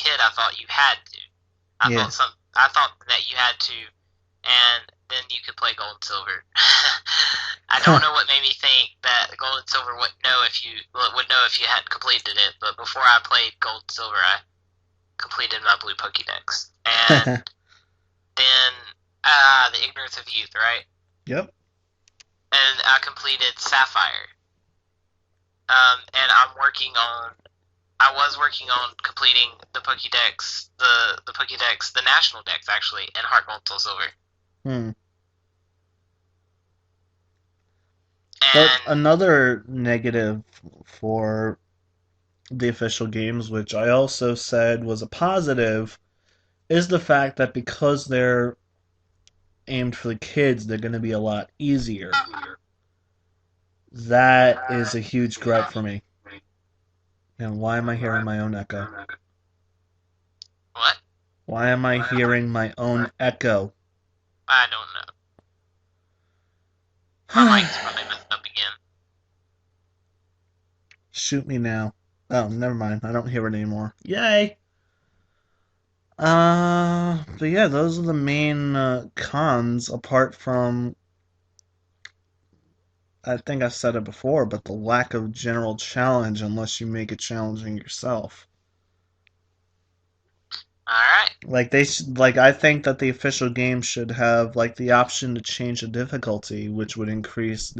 kid, I thought you had to. I thought that you had to, and then you could play Gold and Silver. I don't know what made me think that Gold and Silver would know if you hadn't completed it. But before I played Gold and Silver, I completed my Blue Pokédex, and then the Ignorance of Youth, right? Yep. And I completed Sapphire. And I was working on completing the Pokédex, the Pokédex, the National Dex actually, in Heart Gold Soul Silver. But another negative for the official games, which I also said was a positive, is the fact that because they're aimed for the kids, they're going to be a lot easier. That is a huge gripe for me. And why am I hearing my own echo? What? Why am I hearing my own echo? I don't know. My mic's probably messed up again. Shoot me now. Oh, never mind. I don't hear it anymore. Yay! But yeah, those are the main cons, apart from, I think I said it before, but the lack of general challenge unless you make it challenging yourself. Alright. I think that the official game should have the option to change the difficulty, which would increase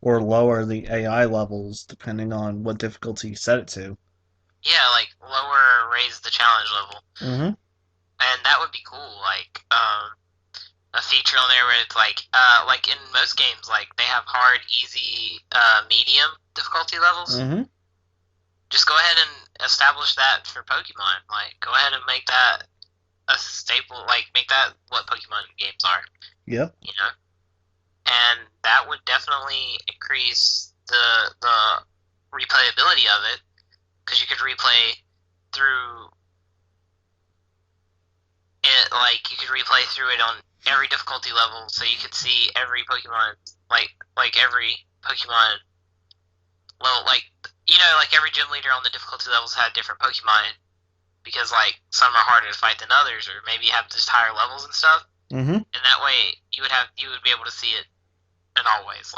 or lower the AI levels depending on what difficulty you set it to. Yeah, lower or raise the challenge level. Mm-hmm. And that would be cool, a feature on there where it's in most games, they have hard, easy, medium difficulty levels. Mm-hmm. Just go ahead and establish that for Pokemon. Go ahead and make that a staple, make that what Pokemon games are. Yep. And that would definitely increase the replayability of it, because you could replay through it, you could replay through it on every difficulty level, so you could see every Pokemon, every Pokemon level, every gym leader on the difficulty levels had different Pokemon, because, some are harder to fight than others, or maybe have just higher levels and stuff. Mm-hmm. And that way, you would be able to see it in all ways,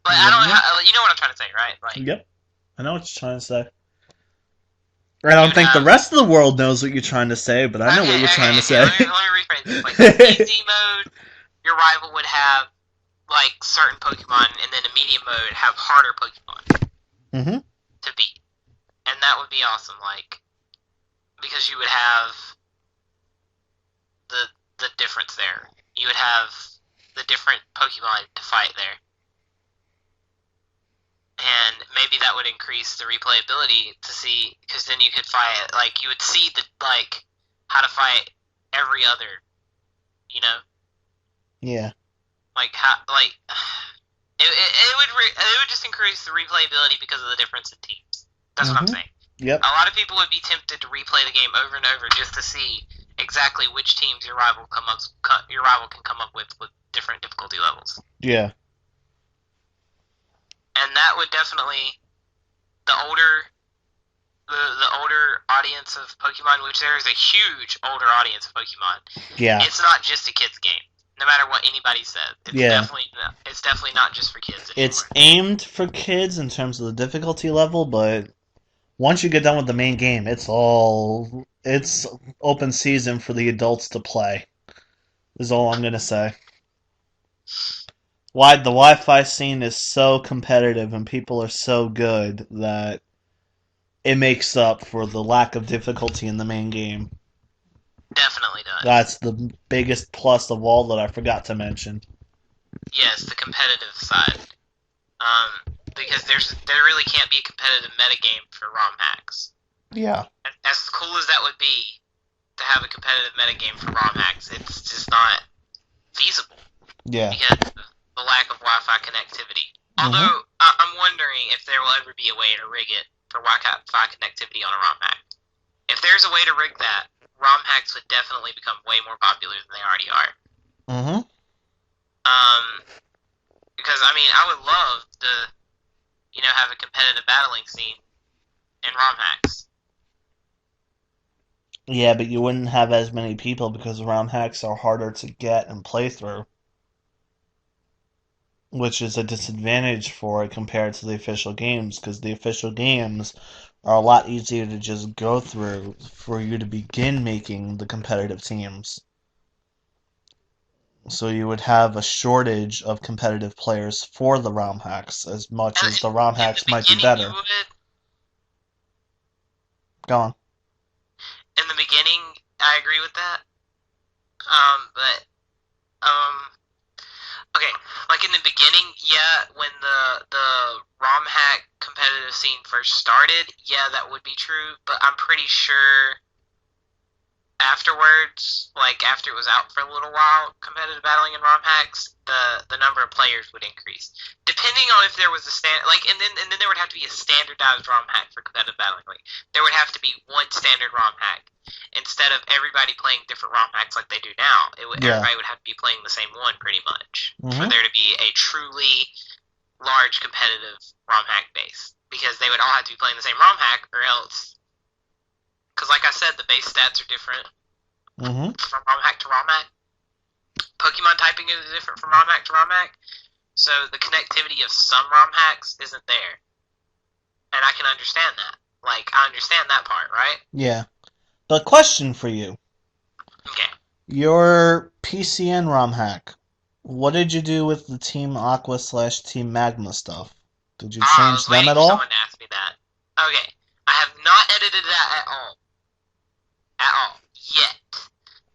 But I don't know how, you know what I'm trying to say, right? Yep. I know what you're trying to say. I don't think the rest of the world knows what you're trying to say, but I know what you're trying to say. Let me rephrase this. In easy mode, your rival would have, certain Pokemon, and then in medium mode, have harder Pokemon to beat. And that would be awesome, because you would have the difference there. You would have the different Pokemon to fight there. And maybe that would increase the replayability to see, because then you could fight, you would see how to fight every other, Yeah. It would just increase the replayability because of the difference in teams. That's what I'm saying. Yep. A lot of people would be tempted to replay the game over and over just to see exactly which teams your rival can come up with different difficulty levels. Yeah. And that would definitely, the older audience of Pokemon, which there is a huge older audience of Pokemon. Yeah. It's not just a kids game, no matter what anybody says. It's definitely not just for kids anymore. It's aimed for kids in terms of the difficulty level, but once you get done with the main game, it's open season for the adults to play. Is all I'm gonna say. The Wi-Fi scene is so competitive and people are so good that it makes up for the lack of difficulty in the main game. Definitely does. That's the biggest plus of all that I forgot to mention. Yes, the competitive side. Because there really can't be a competitive metagame for ROM hacks. Yeah. As cool as that would be to have a competitive metagame for ROM hacks, it's just not feasible. Yeah. Because of the lack of Wi-Fi connectivity. Although, I'm wondering if there will ever be a way to rig it for Wi-Fi connectivity on a ROM hack. If there's a way to rig that, ROM hacks would definitely become way more popular than they already are. Because, I would love to, have a competitive battling scene in ROM hacks. Yeah, but you wouldn't have as many people because ROM hacks are harder to get and play through, which is a disadvantage for it compared to the official games, because the official games are a lot easier to just go through for you to begin making the competitive teams. So you would have a shortage of competitive players for the ROM hacks, as much And as the ROM in the hacks might be beginning, you better. would. Go on. In the beginning, I agree with that. But okay, like in the beginning, yeah, when the ROM hack competitive scene first started, yeah, that would be true. But I'm pretty sure afterwards, like after it was out for a little while, competitive battling in ROM hacks, the number of players would increase, depending on if there was a and then there would have to be a standardized ROM hack for competitive battling. Like there would have to be one standard ROM hack instead of everybody playing different ROM hacks like they do now. Yeah. Everybody would have to be playing the same one pretty much for Mm-hmm. there to be a truly large competitive ROM hack base, because they would all have to be playing the same ROM hack, or else, because like I said, the base stats are different Mm-hmm. from ROM hack to ROM hack. Pokemon typing is different from ROM hack to ROM hack. So the connectivity of some ROM hacks isn't there. And I can understand that. Like, I understand that part, right? Yeah. The question for you. Okay. Your PCN ROM hack. What did you do with the Team Aqua / Team Magma stuff? Did you I change was them waiting at for all? someone to ask me that. Okay. I have not edited that at all. At all. Yet.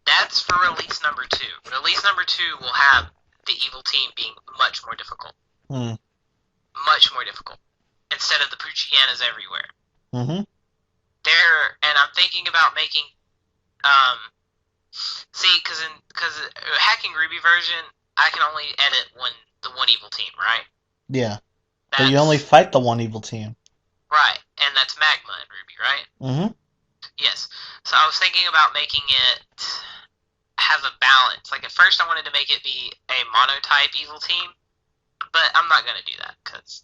That's for release number 2. Release number 2 will have the evil team being much more difficult. Hmm. Much more difficult. Instead of the Poochyanas everywhere. Mm-hmm. And I'm thinking about making, see, because Hacking Ruby version, I can only edit the one evil team, right? Yeah. But That's you only fight the one evil team. right, and that's Magma in Ruby, right? Mm-hmm. Yes. So I was thinking about making it have a balance. Like at first, I wanted to make it be a monotype evil team, but I'm not gonna do that because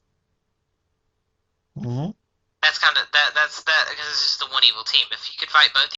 Mm-hmm. that's kind of that's because it's just the one evil team. If you could fight both